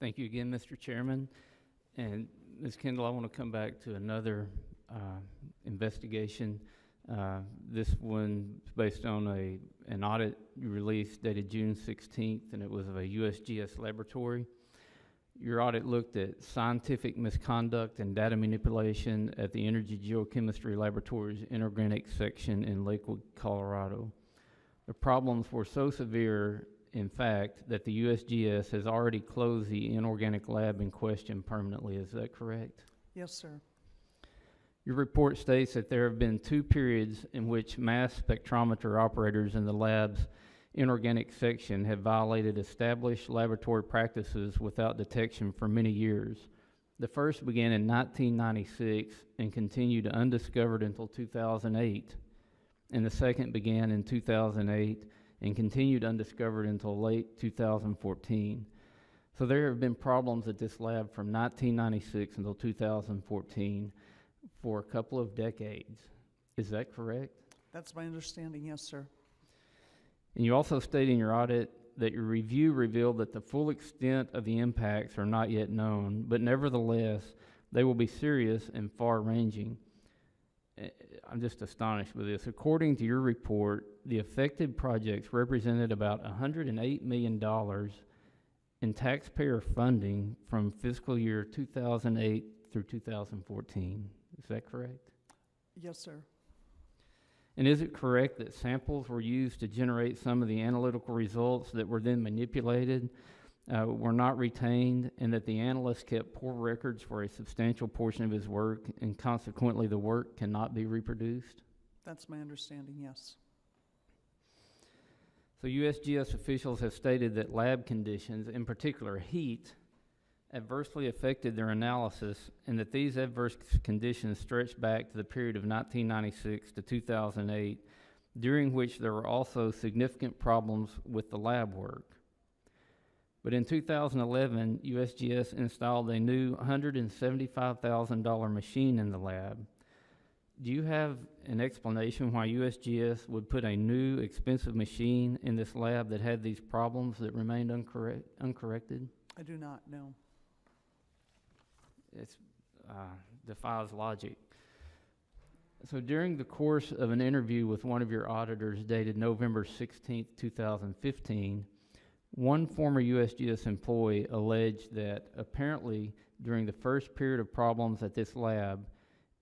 Thank you again, Mr. Chairman. And Ms. Kendall, I want to come back to another investigation. This one is based on an audit you released dated June 16th, and it was of a USGS laboratory. Your audit looked at scientific misconduct and data manipulation at the Energy Geochemistry Laboratory's inorganic section in Lakewood, Colorado. The problems were so severe, in fact, that the USGS has already closed the inorganic lab in question permanently. Is that correct? Yes, sir. Your report states that there have been 2 periods in which mass spectrometer operators in the lab's inorganic section have violated established laboratory practices without detection for many years. The first began in 1996 and continued undiscovered until 2008, and the second began in 2008 and continued undiscovered until late 2014. So there have been problems at this lab from 1996 until 2014 for a couple of decades. Is that correct? That's my understanding, yes, sir. And you also state in your audit that your review revealed that the full extent of the impacts are not yet known, but nevertheless, they will be serious and far-ranging. I'm just astonished with this. According to your report, the affected projects represented about $108 million in taxpayer funding from fiscal year 2008 through 2014. Is that correct? Yes, sir. And is it correct that samples were used to generate some of the analytical results that were then manipulated, were not retained, and that the analyst kept poor records for a substantial portion of his work, and consequently the work cannot be reproduced? That's my understanding, yes. So USGS officials have stated that lab conditions, in particular heat, adversely affected their analysis, and that these adverse conditions stretch back to the period of 1996 to 2008, during which there were also significant problems with the lab work. But in 2011, USGS installed a new $175,000 machine in the lab. Do you have an explanation why USGS would put a new, expensive machine in this lab that had these problems that remained uncorrected? I do not know. It defies logic. So during the course of an interview with one of your auditors dated November 16th, 2015, one former USGS employee alleged that apparently during the first period of problems at this lab,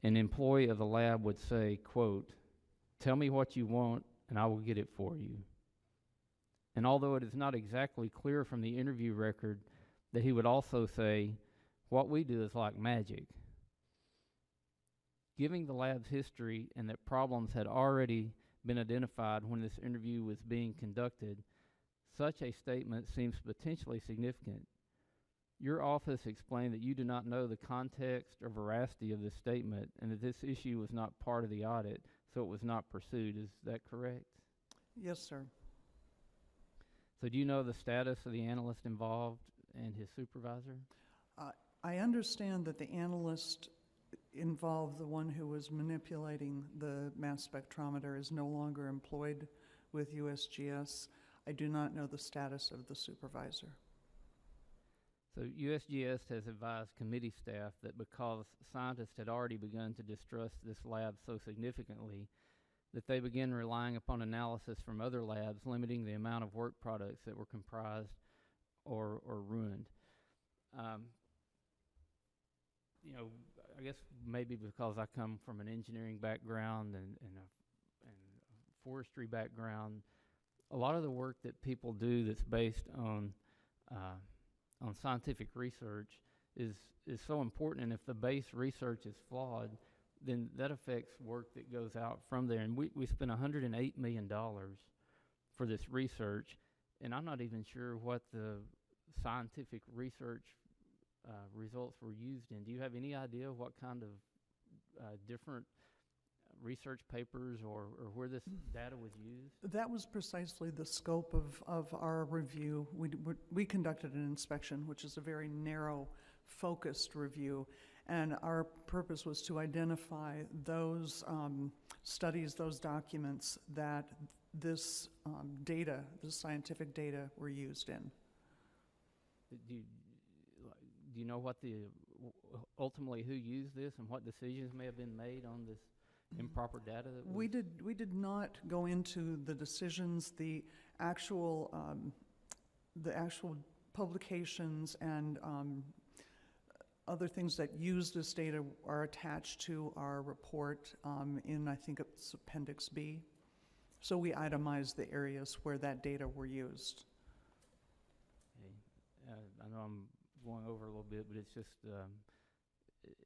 an employee of the lab would say, quote, "Tell me what you want and I will get it for you." And although it is not exactly clear from the interview record that he would also say, "What we do is like magic." Given the lab's history and that problems had already been identified when this interview was being conducted, such a statement seems potentially significant. Your office explained that you do not know the context or veracity of this statement and that this issue was not part of the audit, so it was not pursued. Is that correct? Yes, sir. So do you know the status of the analyst involved and his supervisor? I understand that the analyst involved, the one who was manipulating the mass spectrometer, is no longer employed with USGS. I do not know the status of the supervisor. So USGS has advised committee staff that because scientists had already begun to distrust this lab so significantly, that they began relying upon analysis from other labs, limiting the amount of work products that were comprised or ruined. You know, I guess maybe because I come from an engineering background and a forestry background, a lot of the work that people do that's based on scientific research is so important, and if the base research is flawed, then that affects work that goes out from there. And we spent $108 million for this research, and I'm not even sure what the scientific research results were used in. Do you have any idea what kind of different research papers or where this data was used? That was precisely the scope of our review. We conducted an inspection, which is a very narrow, focused review, and our purpose was to identify those studies, those documents that this data, the scientific data, were used in. do you know what ultimately who used this and what decisions may have been made on this improper data that We did not go into the decisions, the actual publications and other things that use this data are attached to our report in, I think it's Appendix B. So we itemize the areas where that data were used. Okay. I know I'm going over a little bit, but it's just,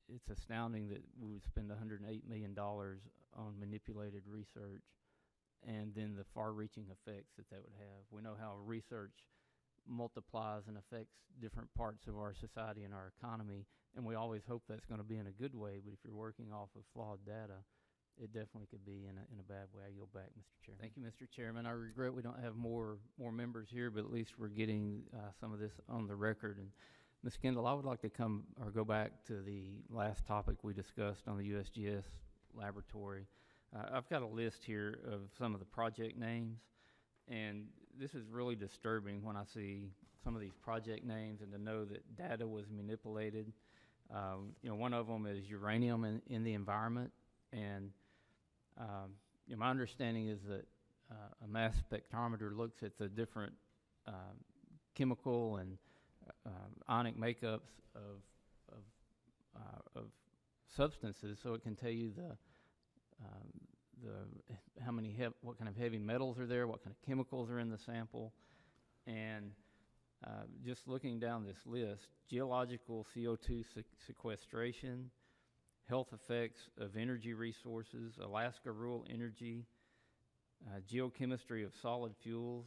it's astounding that we would spend $108 million on manipulated research and then the far-reaching effects that would have. We know how research multiplies and affects different parts of our society and our economy, and we always hope that's going to be in a good way, but if you're working off of flawed data, it definitely could be in a bad way. I yield back, Mr. Chairman. Thank you, Mr. Chairman. I regret we don't have more members here, but at least we're getting some of this on the record. And Ms. Kendall, I would like to go back to the last topic we discussed on the USGS laboratory. I've got a list here of some of the project names, and this is really disturbing when I see some of these project names and to know that data was manipulated. One of them is uranium in the environment, and my understanding is that a mass spectrometer looks at the different chemical and ionic makeups of substances, so it can tell you what kind of heavy metals are there, what kind of chemicals are in the sample, and just looking down this list: geological CO2 sequestration, health effects of energy resources, Alaska rural energy, geochemistry of solid fuels,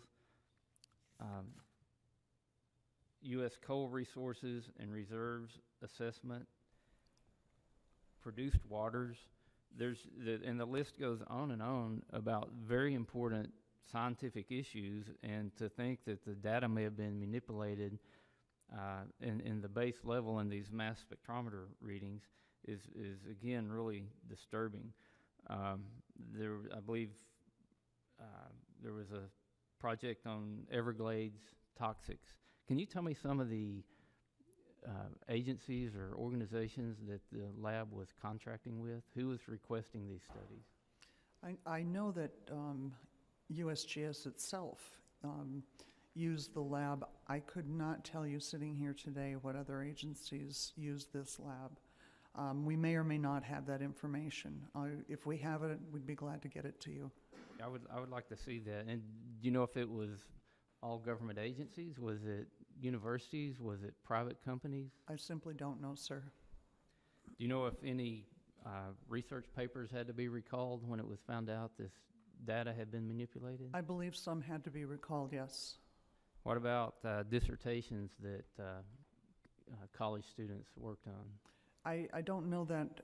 U.S. coal resources and reserves assessment, produced waters. And the list goes on and on about very important scientific issues, and to think that the data may have been manipulated in the base level in these mass spectrometer readings is again really disturbing. I believe there was a project on Everglades toxics. Can you tell me some of the agencies or organizations that the lab was contracting with? Who was requesting these studies? I know that USGS itself used the lab. I could not tell you sitting here today what other agencies used this lab. We may or may not have that information. If we have it, we'd be glad to get it to you. I would like to see that. And do you know if it was all government agencies? Was it universities? Was it private companies? I simply don't know, sir. Do you know if any research papers had to be recalled when it was found out this data had been manipulated? I believe some had to be recalled, yes. What about dissertations that college students worked on? I don't know that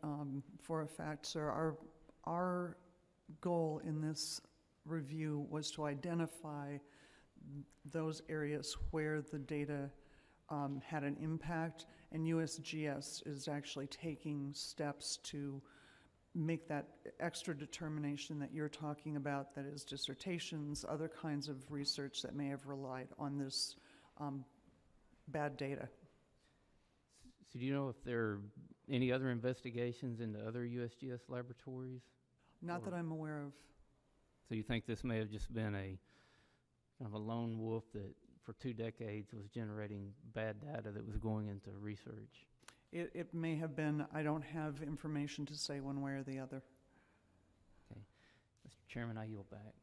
for a fact, sir. Our goal in this review was to identify those areas where the data had an impact, and USGS is actually taking steps to make that extra determination that you're talking about, that is dissertations, other kinds of research that may have relied on this bad data. So do you know if there are any other investigations into other USGS laboratories? Not that I'm aware of. So you think this may have just been a kind of a lone wolf that for 2 decades was generating bad data that was going into research? It may have been. I don't have information to say one way or the other. Okay. Mr. Chairman, I yield back.